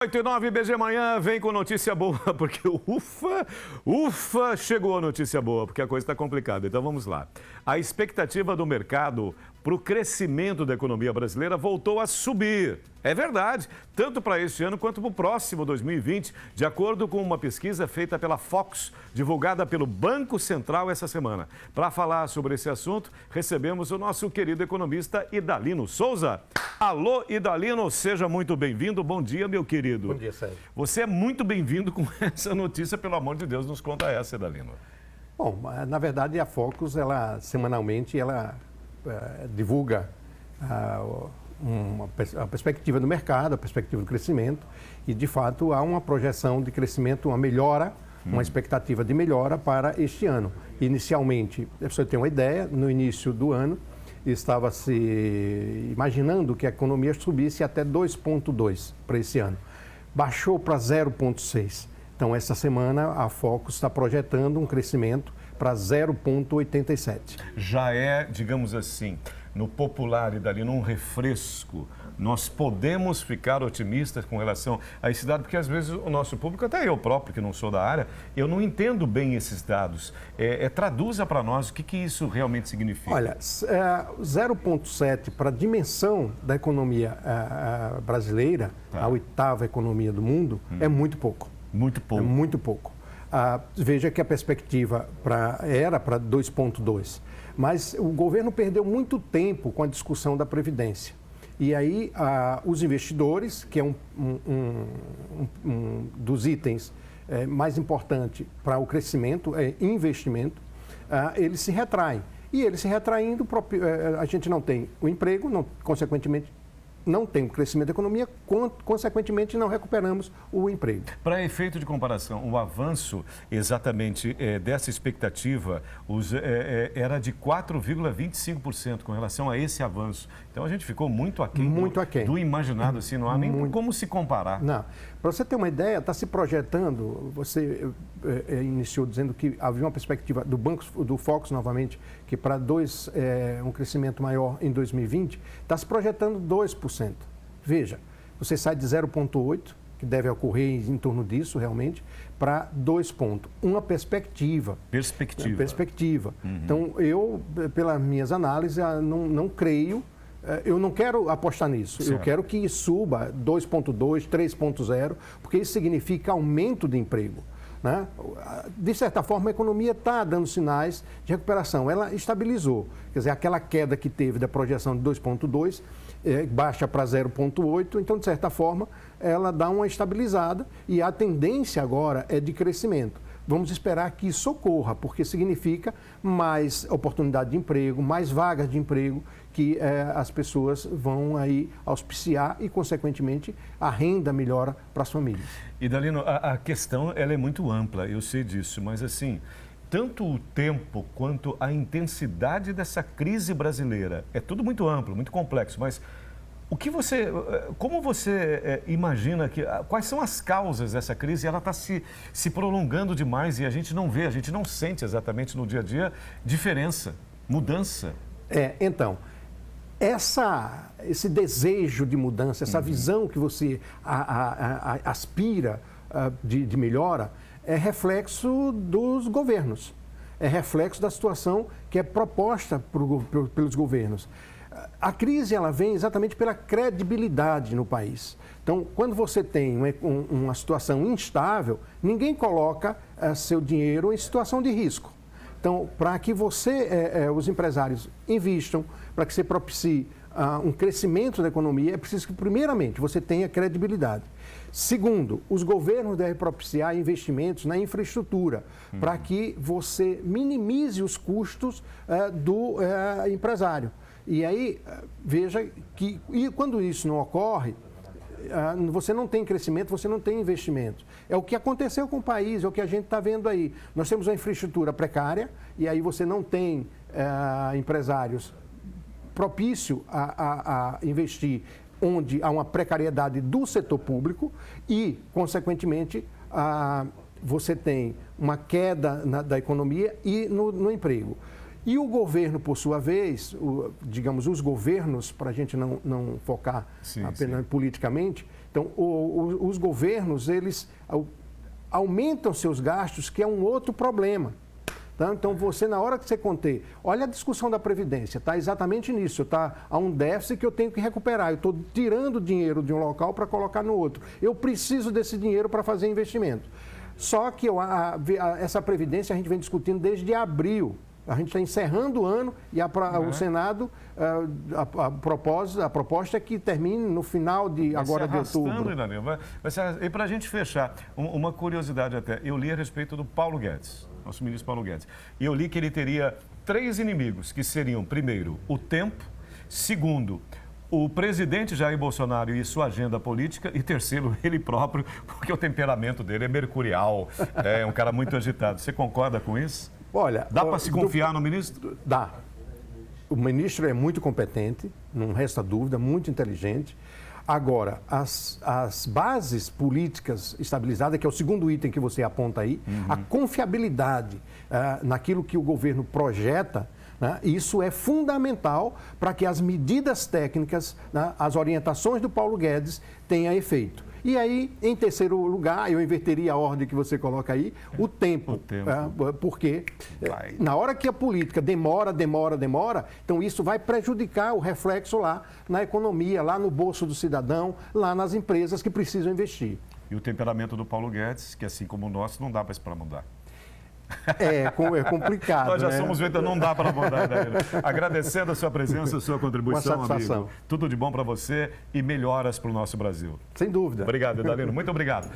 8h09, BG Manhã vem com notícia boa, porque ufa, chegou a notícia boa, porque a coisa está complicada. Então vamos lá. A expectativa do mercado para o crescimento da economia brasileira voltou a subir. É verdade, tanto para este ano quanto para o próximo 2020, de acordo com uma pesquisa feita pela Focus, divulgada pelo Banco Central essa semana. Para falar sobre esse assunto, recebemos o nosso querido economista Idalino Souza. Alô, Idalino, seja muito bem-vindo. Bom dia, meu querido. Bom dia, Sérgio. Você é muito bem-vindo com essa notícia, pelo amor de Deus, nos conta essa, Idalino. Bom, na verdade, a Focus, semanalmente, divulga a perspectiva do mercado, a perspectiva do crescimento, e, de fato, há uma projeção de crescimento, uma melhora, uma expectativa de melhora para este ano. Inicialmente, para você ter uma ideia, no início do ano, estava se imaginando que a economia subisse até 2,2 para esse ano. Baixou para 0,6. Então, essa semana, a Focus está projetando um crescimento para 0,87. Já é, digamos assim, no popular e dali num refresco, nós podemos ficar otimistas com relação a esse dado, porque às vezes o nosso público, até eu próprio, que não sou da área, eu não entendo bem esses dados. Traduza para nós o que isso realmente significa. Olha, 0,7 para a dimensão da economia brasileira, a oitava economia do mundo, é muito pouco. Muito pouco. É muito pouco. Veja que a perspectiva era para 2,2, mas o governo perdeu muito tempo com a discussão da Previdência. E aí, os investidores, que é um dos itens mais importantes para o crescimento, investimento, eles se retraem. E eles se retraindo, a gente não tem o emprego, consequentemente, não tem o crescimento da economia, consequentemente não recuperamos o emprego. Para efeito de comparação, o avanço exatamente dessa expectativa era de 4,25% com relação a esse avanço. Então a gente ficou muito aquém, do imaginado, assim, não há nem como se comparar. Não. Para você ter uma ideia, está se projetando, você iniciou dizendo que havia uma perspectiva do Focus, novamente, que para um crescimento maior em 2020, está se projetando 2%. Veja, você sai de 0,8%, que deve ocorrer em torno disso realmente, para 2 pontos. Uma perspectiva. Perspectiva. Uhum. Então, eu, pelas minhas análises, não creio. Eu não quero apostar nisso, certo. Eu quero que suba 2,2, 3,0, porque isso significa aumento de emprego. Né? De certa forma, a economia está dando sinais de recuperação. Ela estabilizou. Quer dizer, aquela queda que teve da projeção de 2,2 baixa para 0,8, então, de certa forma, ela dá uma estabilizada e a tendência agora é de crescimento. Vamos esperar que isso ocorra, porque significa mais oportunidade de emprego, mais vagas de emprego que as pessoas vão aí auspiciar e, consequentemente, a renda melhora para as famílias. Idalino, a questão ela é muito ampla, eu sei disso, mas assim, tanto o tempo quanto a intensidade dessa crise brasileira, é tudo muito amplo, muito complexo, mas como você imagina quais são as causas dessa crise? Ela está se prolongando demais e a gente não vê, a gente não sente exatamente no dia a dia diferença, mudança. Então, esse desejo de mudança, essa visão que você aspira de melhora, é reflexo dos governos, é reflexo da situação que é proposta pelos governos. A crise ela vem exatamente pela credibilidade no país. Então, quando você tem uma situação instável, ninguém coloca seu dinheiro em situação de risco. Então, para que os empresários investam, para que você propicie um crescimento da economia, é preciso que, primeiramente, você tenha credibilidade. Segundo, os governos devem propiciar investimentos na infraestrutura, para que você minimize os custos do empresário. E aí, veja que quando isso não ocorre, você não tem crescimento, você não tem investimento. É o que aconteceu com o país, é o que a gente está vendo aí. Nós temos uma infraestrutura precária e aí você não tem empresários propícios a investir onde há uma precariedade do setor público e, consequentemente, você tem uma queda da economia e no emprego. E o governo, por sua vez, digamos, os governos, para a gente não focar apenas politicamente, Então, os governos, eles aumentam seus gastos, que é um outro problema. Tá? Então, você, na hora que você conter, olha a discussão da Previdência, está exatamente nisso. Há um déficit que eu tenho que recuperar. Eu estou tirando dinheiro de um local para colocar no outro. Eu preciso desse dinheiro para fazer investimento. Só que essa Previdência a gente vem discutindo desde abril. A gente está encerrando o ano e o Senado, a proposta é que termine no final de outubro. E para a gente fechar, uma curiosidade até. Eu li a respeito do Paulo Guedes, nosso ministro Paulo Guedes. E eu li que ele teria 3 inimigos, que seriam, primeiro, o tempo, segundo, o presidente Jair Bolsonaro e sua agenda política, e terceiro, ele próprio, porque o temperamento dele é mercurial, é um cara muito agitado. Você concorda com isso? Olha, dá para se confiar no ministro? Dá. O ministro é muito competente, não resta dúvida, muito inteligente. Agora, as bases políticas estabilizadas, que é o segundo item que você aponta aí, a confiabilidade naquilo que o governo projeta, né, isso é fundamental para que as medidas técnicas, né, as orientações do Paulo Guedes tenham efeito. E aí, em terceiro lugar, eu inverteria a ordem que você coloca aí, o tempo. Porque na hora que a política demora, então isso vai prejudicar o reflexo lá na economia, lá no bolso do cidadão, lá nas empresas que precisam investir. E o temperamento do Paulo Guedes, que assim como o nosso, não dá para mudar. É complicado. Nós já né? somos ventos, não dá para mudar. Agradecendo a sua presença, a sua contribuição, amigo. Tudo de bom para você e melhoras para o nosso Brasil. Sem dúvida. Obrigado, Idalino. Muito obrigado.